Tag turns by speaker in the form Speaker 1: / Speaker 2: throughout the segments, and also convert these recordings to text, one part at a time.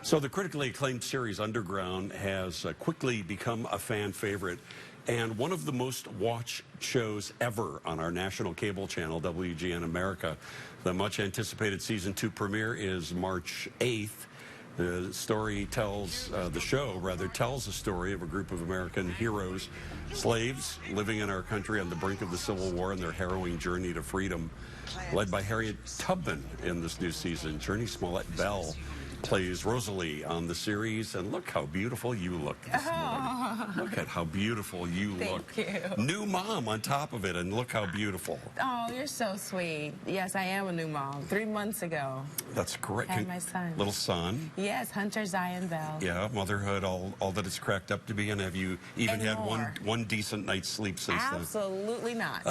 Speaker 1: So the critically acclaimed series Underground has quickly become a fan favorite and one of the most watched shows ever on our national cable channel, WGN America. The much anticipated season 2 premiere is March 8th. The show tells the story of a group of American heroes, slaves living in our country on the brink of the Civil War and their harrowing journey to freedom. Led by Harriet Tubman in this new season, Journey Smollett-Bell plays Rosalie on the series, and look how beautiful you look this morning. Look at how beautiful you look.
Speaker 2: Thank you.
Speaker 1: New mom on top of it, and look how beautiful.
Speaker 2: Oh, you're so sweet. Yes, I am a new mom. 3 months ago.
Speaker 1: That's great.
Speaker 2: Had my son.
Speaker 1: Little son.
Speaker 2: Yes, Hunter Zion Bell.
Speaker 1: Yeah, motherhood, all that it's cracked up to be, and have you even had one decent night's sleep since then?
Speaker 2: Absolutely not.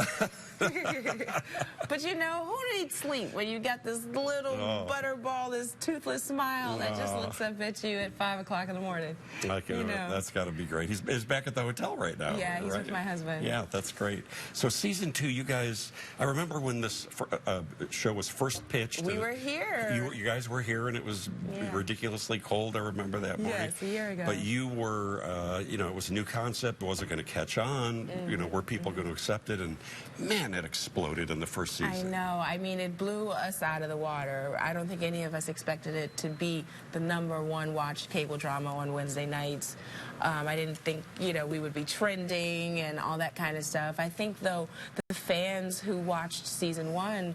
Speaker 2: But you know, who needs sleep when you got this little butterball, this toothless smile that just looks up at you at 5 o'clock in the morning?
Speaker 1: That's got to be great. He's back at the hotel right now.
Speaker 2: Yeah, he's with my husband.
Speaker 1: Yeah, that's great. So season 2, you guys, I remember when this show was first pitched.
Speaker 2: We were here.
Speaker 1: You guys were here, and it was ridiculously cold. I remember that morning.
Speaker 2: Yes, a year ago.
Speaker 1: But you were, it was a new concept. Was it going to catch on? Were people going to accept it? And man, it exploded in the first season.
Speaker 2: I know. I mean, it blew us out of the water. I don't think any of us expected it to be the #1 watched cable drama on Wednesday nights. I didn't think, we would be trending and all that kind of stuff. I think, though, the fans who watched season 1,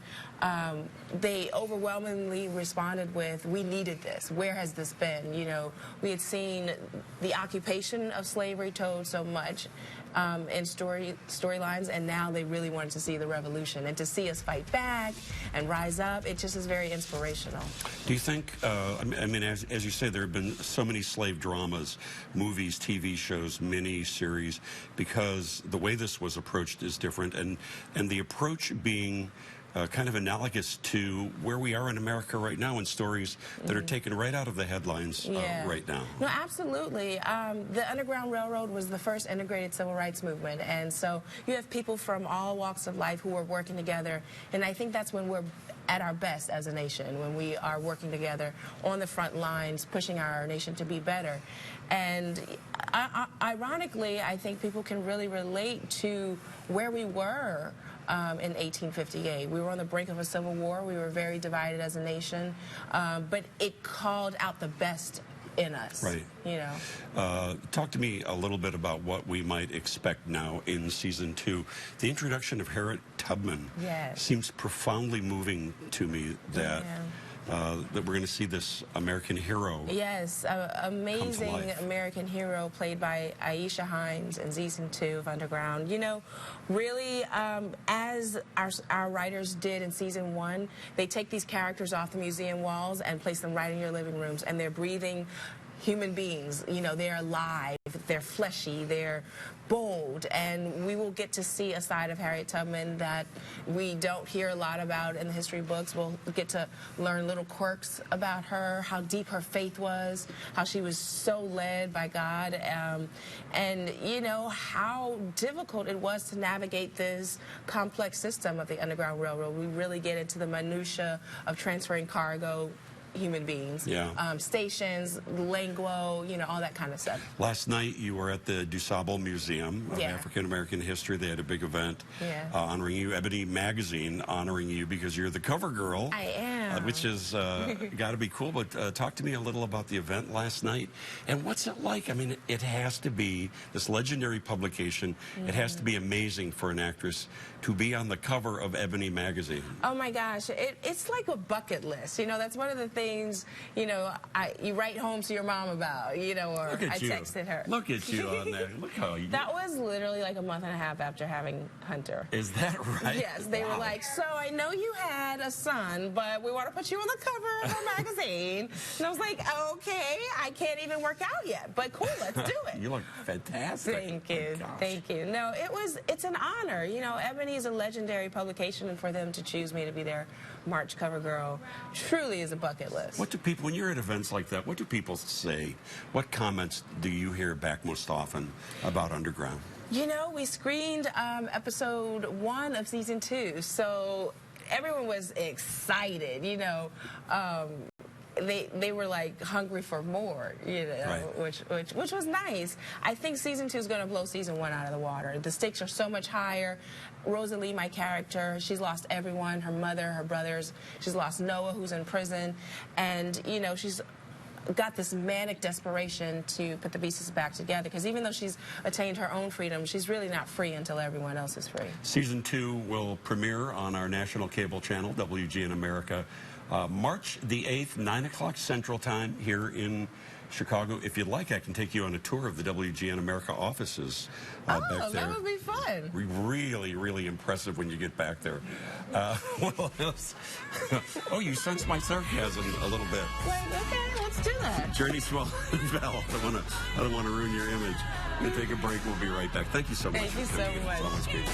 Speaker 2: they overwhelmingly responded with, we needed this. Where has this been? We had seen the occupation of slavery told so much in storylines, and now they really wanted to see the revolution. And to see us fight back and rise up, it just is very inspirational.
Speaker 1: Do you think, as you say, there have been so many slave dramas, movies, TV shows, mini-series, because the way this was approached is different, and the approach being kind of analogous to where we are in America right now in stories that are taken right out of the headlines right now.
Speaker 2: No, absolutely. The Underground Railroad was the first integrated civil rights movement, and so you have people from all walks of life who are working together, and I think that's when we're at our best as a nation, when we are working together on the front lines, pushing our nation to be better. And ironically, I think people can really relate to where we were in 1858. We were on the brink of a civil war. We were very divided as a nation, but it called out the best in us.
Speaker 1: Right. Talk to me a little bit about what we might expect now in season 2. The introduction of Harriet Tubman seems profoundly moving to me, that we're going to see this American hero.
Speaker 2: Yes, amazing American hero played by Aisha Hines in season 2 of Underground. Really, as our writers did in season 1, they take these characters off the museum walls and place them right in your living rooms, and they're breathing human beings. They're alive, they're fleshy, they're bold, and we will get to see a side of Harriet Tubman that we don't hear a lot about in the history books. We'll get to learn little quirks about her, how deep her faith was, how she was so led by God, and how difficult it was to navigate this complex system of the Underground Railroad. We really get into the minutia of transferring cargo, human beings, stations, linguo, all that kind of stuff.
Speaker 1: Last night you were at the DuSable Museum of African American History. They had a big event honoring you. Ebony Magazine honoring you because you're the cover girl.
Speaker 2: I am.
Speaker 1: Which is got to be cool. But talk to me a little about the event last night and what's it like? I mean, it has to be this legendary publication. It has to be amazing for an actress to be on the cover of Ebony Magazine.
Speaker 2: Oh my gosh, it's like a bucket list. That's one of the things, you write home to your mom about, or I texted her.
Speaker 1: Look at you on there. Look how you...
Speaker 2: That was literally like a month and a half after having Hunter.
Speaker 1: Is that right?
Speaker 2: Yes, they were like, so I know you had a son, but we want to put you on the cover of our magazine. And I was like, okay, I can't even work out yet, but cool, let's do it.
Speaker 1: You look fantastic.
Speaker 2: Thank you. Thank you. No, it's an honor. Ebony is a legendary publication, and for them to choose me to be their March cover girl truly is a bucket list.
Speaker 1: What do people, when you're at events like that, what do people say? What comments do you hear back most often about Underground?
Speaker 2: We screened episode 1 of season 2, so everyone was excited. they were like hungry for more, you know,
Speaker 1: right.
Speaker 2: which was nice. I think season 2 is going to blow season 1 out of the water. The stakes are so much higher. Rosalie, my character, she's lost everyone, her mother, her brothers. She's lost Noah, who's in prison, and you know, she's got this manic desperation to put the pieces back together, because even though she's attained her own freedom, she's really not free until everyone else is free.
Speaker 1: Season 2 will premiere on our national cable channel, WGN America, March the 8th, 9 o'clock Central Time here in Chicago. If you'd like, I can take you on a tour of the WGN America offices back there.
Speaker 2: That would be fun.
Speaker 1: Really, really impressive when you get back there. What else? Oh, you sense my sarcasm a little bit.
Speaker 2: Well, okay, let's do that.
Speaker 1: Journey Swell and Val, I don't want to ruin your image. We'll take a break. We'll be right back. Thank you so much.
Speaker 2: Thank you so much.
Speaker 1: It's always great.